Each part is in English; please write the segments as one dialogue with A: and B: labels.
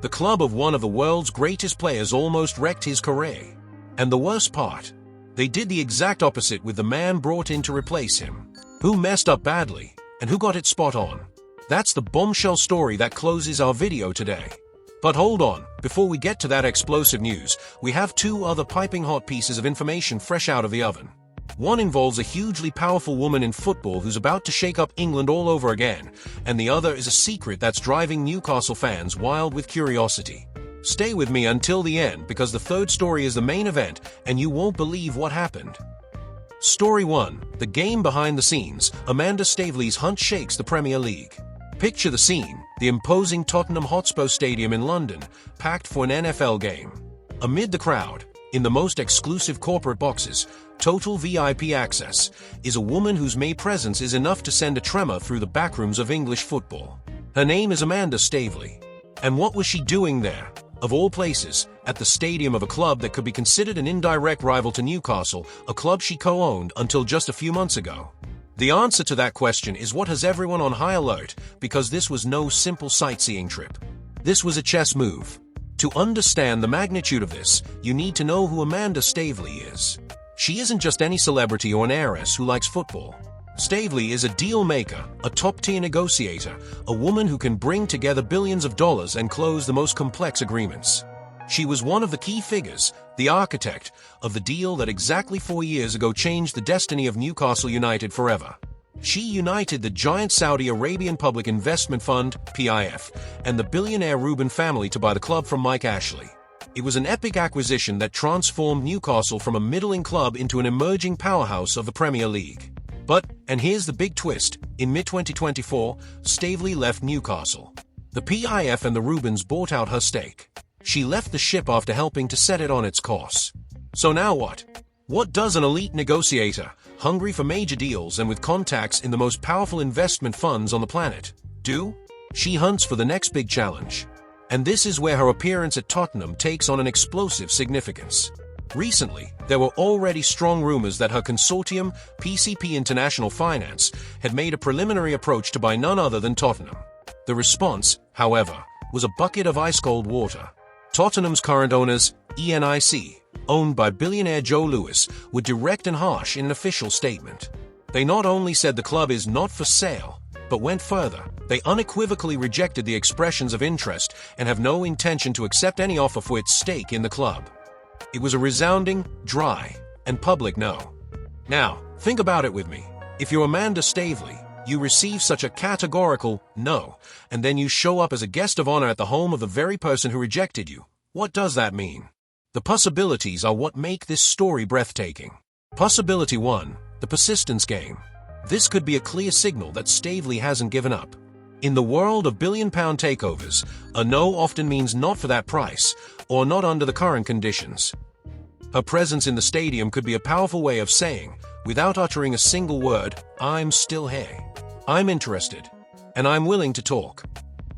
A: The club of one of the world's greatest players almost wrecked his career. And the worst part? They did the exact opposite with the man brought in to replace him. Who messed up badly, and who got it spot on? That's the bombshell story that closes our video today. But hold on, before we get to that explosive news, we have two other piping hot pieces of information fresh out of the oven. One involves a hugely powerful woman in football who's about to shake up England all over again, and the other is a secret that's driving Newcastle fans wild with curiosity. Stay with me until the end because the third story is the main event and you won't believe what happened. Story 1. The game behind the scenes. Amanda Staveley's hunt shakes the Premier League. Picture the scene, the imposing Tottenham Hotspur Stadium in London, packed for an NFL game. Amid the crowd, in the most exclusive corporate boxes, total VIP access, is a woman whose mere presence is enough to send a tremor through the backrooms of English football. Her name is Amanda Staveley. And what was she doing there, of all places, at the stadium of a club that could be considered an indirect rival to Newcastle, a club she co-owned until just a few months ago? The answer to that question is what has everyone on high alert, because this was no simple sightseeing trip. This was a chess move. To understand the magnitude of this, you need to know who Amanda Staveley is. She isn't just any celebrity or an heiress who likes football. Staveley is a deal maker, a top-tier negotiator, a woman who can bring together billions of dollars and close the most complex agreements. She was one of the key figures, the architect, of the deal that exactly 4 years ago changed the destiny of Newcastle United forever. She united the giant Saudi Arabian Public Investment Fund, PIF, and the billionaire Reuben family to buy the club from Mike Ashley. It was an epic acquisition that transformed Newcastle from a middling club into an emerging powerhouse of the Premier League. But, and here's the big twist, in mid-2024, Staveley left Newcastle. The PIF and the Reubens bought out her stake. She left the ship after helping to set it on its course. So now what? What does an elite negotiator, hungry for major deals and with contacts in the most powerful investment funds on the planet, do? She hunts for the next big challenge. And this is where her appearance at Tottenham takes on an explosive significance. Recently, there were already strong rumors that her consortium, PCP International Finance, had made a preliminary approach to buy none other than Tottenham. The response, however, was a bucket of ice-cold water. Tottenham's current owners, ENIC, owned by billionaire Joe Lewis, were direct and harsh in an official statement. They not only said the club is not for sale, but went further. They unequivocally rejected the expressions of interest and have no intention to accept any offer for its stake in the club. It was a resounding, dry, and public no. Now, think about it with me. If you're Amanda Staveley, you receive such a categorical no, and then you show up as a guest of honor at the home of the very person who rejected you. What does that mean? The possibilities are what make this story breathtaking. Possibility 1, the persistence game. This could be a clear signal that Staveley hasn't given up. In the world of billion-pound takeovers, a no often means not for that price, or not under the current conditions. Her presence in the stadium could be a powerful way of saying, without uttering a single word, I'm still here. I'm interested. And I'm willing to talk.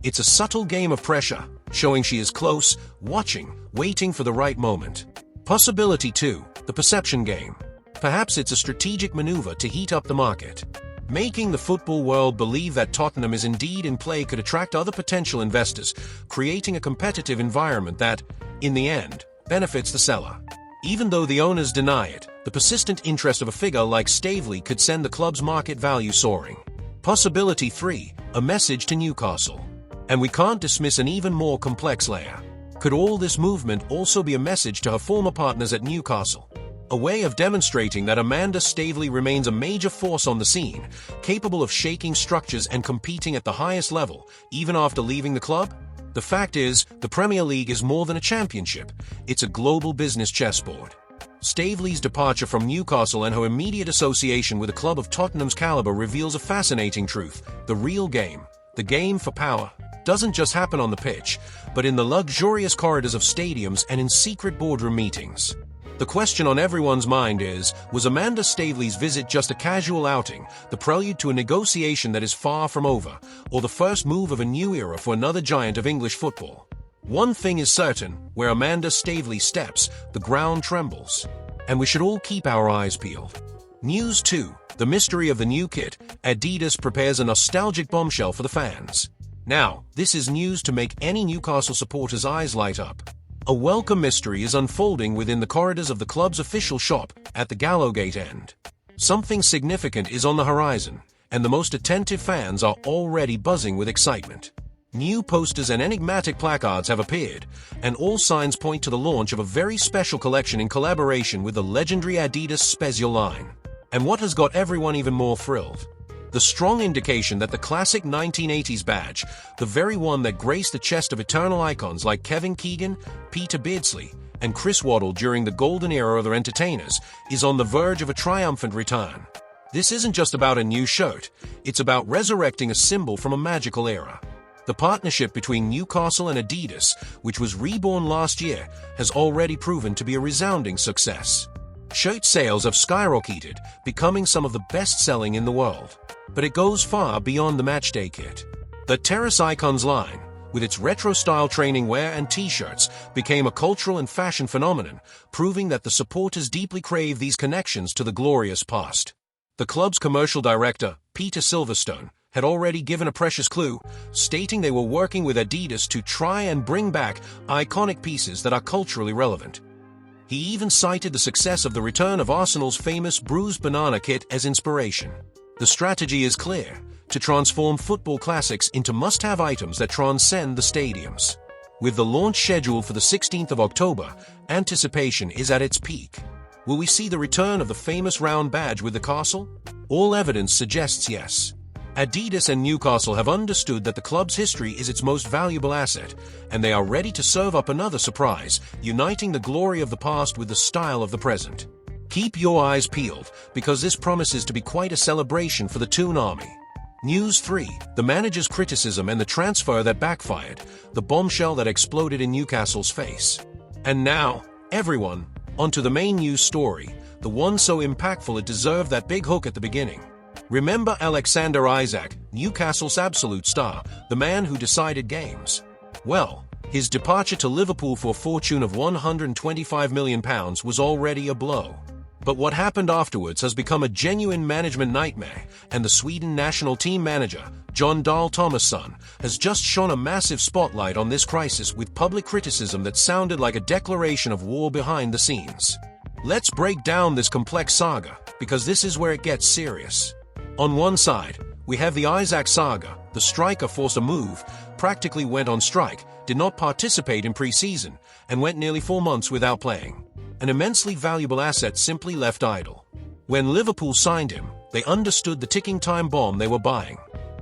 A: It's a subtle game of pressure, showing she is close, watching, waiting for the right moment. Possibility 2, the perception game. Perhaps it's a strategic maneuver to heat up the market. Making the football world believe that Tottenham is indeed in play could attract other potential investors, creating a competitive environment that, in the end, benefits the seller. Even though the owners deny it, the persistent interest of a figure like Staveley could send the club's market value soaring. Possibility 3, a message to Newcastle. And we can't dismiss an even more complex layer. Could all this movement also be a message to her former partners at Newcastle? A way of demonstrating that Amanda Staveley remains a major force on the scene, capable of shaking structures and competing at the highest level, even after leaving the club? The fact is, the Premier League is more than a championship. It's a global business chessboard. Staveley's departure from Newcastle and her immediate association with a club of Tottenham's caliber reveals a fascinating truth. The real game, the game for power, doesn't just happen on the pitch, but in the luxurious corridors of stadiums and in secret boardroom meetings. The question on everyone's mind is, was Amanda Staveley's visit just a casual outing, the prelude to a negotiation that is far from over, or the first move of a new era for another giant of English football? One thing is certain, where Amanda Staveley steps, the ground trembles. And we should all keep our eyes peeled. News 2, the mystery of the new kit. Adidas prepares a nostalgic bombshell for the fans. Now, this is news to make any Newcastle supporter's eyes light up. A welcome mystery is unfolding within the corridors of the club's official shop at the Gallowgate end. Something significant is on the horizon, and the most attentive fans are already buzzing with excitement. New posters and enigmatic placards have appeared, and all signs point to the launch of a very special collection in collaboration with the legendary Adidas Special line. And what has got everyone even more thrilled? The strong indication that the classic 1980s badge, the very one that graced the chest of eternal icons like Kevin Keegan, Peter Beardsley, and Chris Waddle during the golden era of their entertainers, is on the verge of a triumphant return. This isn't just about a new shirt, it's about resurrecting a symbol from a magical era. The partnership between Newcastle and Adidas, which was reborn last year, has already proven to be a resounding success. Shirt sales have skyrocketed, becoming some of the best-selling in the world. But it goes far beyond the matchday kit. The Terrace Icons line, with its retro-style training wear and t-shirts, became a cultural and fashion phenomenon, proving that the supporters deeply crave these connections to the glorious past. The club's commercial director, Peter Silverstone, had already given a precious clue, stating they were working with Adidas to try and bring back iconic pieces that are culturally relevant. He even cited the success of the return of Arsenal's famous bruised banana kit as inspiration. The strategy is clear: to transform football classics into must-have items that transcend the stadiums. With the launch scheduled for the 16th of October, anticipation is at its peak. Will we see the return of the famous round badge with the castle? All evidence suggests yes. Adidas and Newcastle have understood that the club's history is its most valuable asset, and they are ready to serve up another surprise, uniting the glory of the past with the style of the present. Keep your eyes peeled, because this promises to be quite a celebration for the Toon Army. News 3. The manager's criticism and the transfer that backfired, the bombshell that exploded in Newcastle's face. And now, everyone, onto the main news story, the one so impactful it deserved that big hook at the beginning. Remember Alexander Isak, Newcastle's absolute star, the man who decided games? Well, his departure to Liverpool for a fortune of £125 million was already a blow. But what happened afterwards has become a genuine management nightmare, and the Sweden national team manager, Jon Dahl Tomasson, has just shone a massive spotlight on this crisis with public criticism that sounded like a declaration of war behind the scenes. Let's break down this complex saga, because this is where it gets serious. On one side, we have the Isak saga. The striker forced a move, practically went on strike, did not participate in pre-season, and went nearly 4 months without playing. An immensely valuable asset simply left idle. When Liverpool signed him, they understood the ticking time bomb they were buying.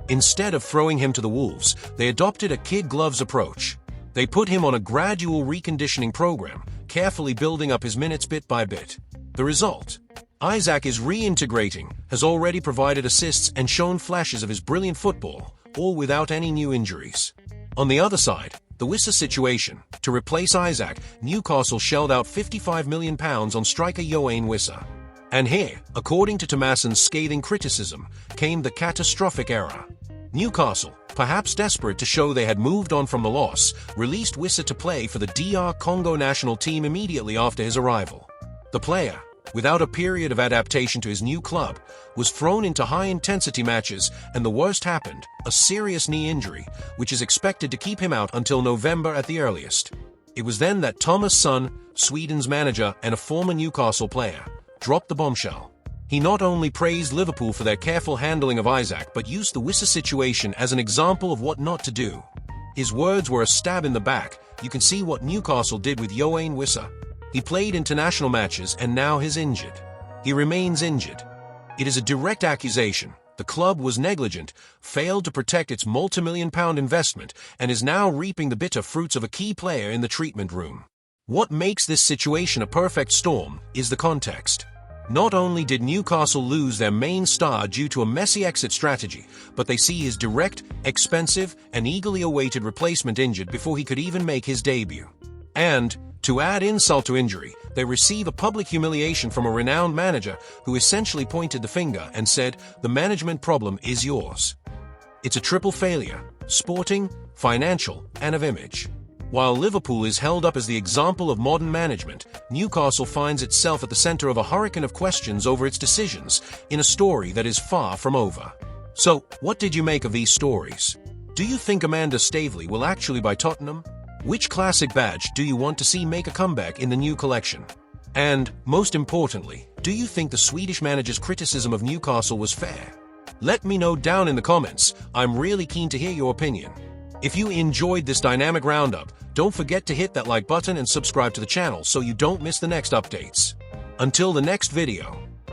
A: Instead of throwing him to the wolves, they adopted a kid gloves approach. They put him on a gradual reconditioning program, carefully building up his minutes bit by bit. The result? Isak is reintegrating, has already provided assists and shown flashes of his brilliant football, all without any new injuries. On the other side, the Wissa situation. To replace Isak, Newcastle shelled out £55 million on striker Yoane Wissa. And here, according to Tomasson's scathing criticism, came the catastrophic error. Newcastle, perhaps desperate to show they had moved on from the loss, released Wissa to play for the DR Congo national team immediately after his arrival. The player, without a period of adaptation to his new club, was thrown into high-intensity matches, and the worst happened, a serious knee injury, which is expected to keep him out until November at the earliest. It was then that Tomasson, Sweden's manager and a former Newcastle player, dropped the bombshell. He not only praised Liverpool for their careful handling of Isak, but used the Wissa situation as an example of what not to do. His words were a stab in the back. You can see what Newcastle did with Yoane Wissa. He played international matches and now he's injured. He remains injured. It is a direct accusation. The club was negligent, failed to protect its multi-million-pound investment, and is now reaping the bitter fruits of a key player in the treatment room. What makes this situation a perfect storm is the context. Not only did Newcastle lose their main star due to a messy exit strategy, but they see his direct, expensive, and eagerly awaited replacement injured before he could even make his debut. And, to add insult to injury, they receive a public humiliation from a renowned manager who essentially pointed the finger and said, "The management problem is yours." It's a triple failure: sporting, financial, and of image. While Liverpool is held up as the example of modern management, Newcastle finds itself at the center of a hurricane of questions over its decisions, in a story that is far from over. So, what did you make of these stories? Do you think Amanda Staveley will actually buy Tottenham? Which classic badge do you want to see make a comeback in the new collection? And, most importantly, do you think the Swedish manager's criticism of Newcastle was fair? Let me know down in the comments. I'm really keen to hear your opinion. If you enjoyed this dynamic roundup, don't forget to hit that like button and subscribe to the channel so you don't miss the next updates. Until the next video.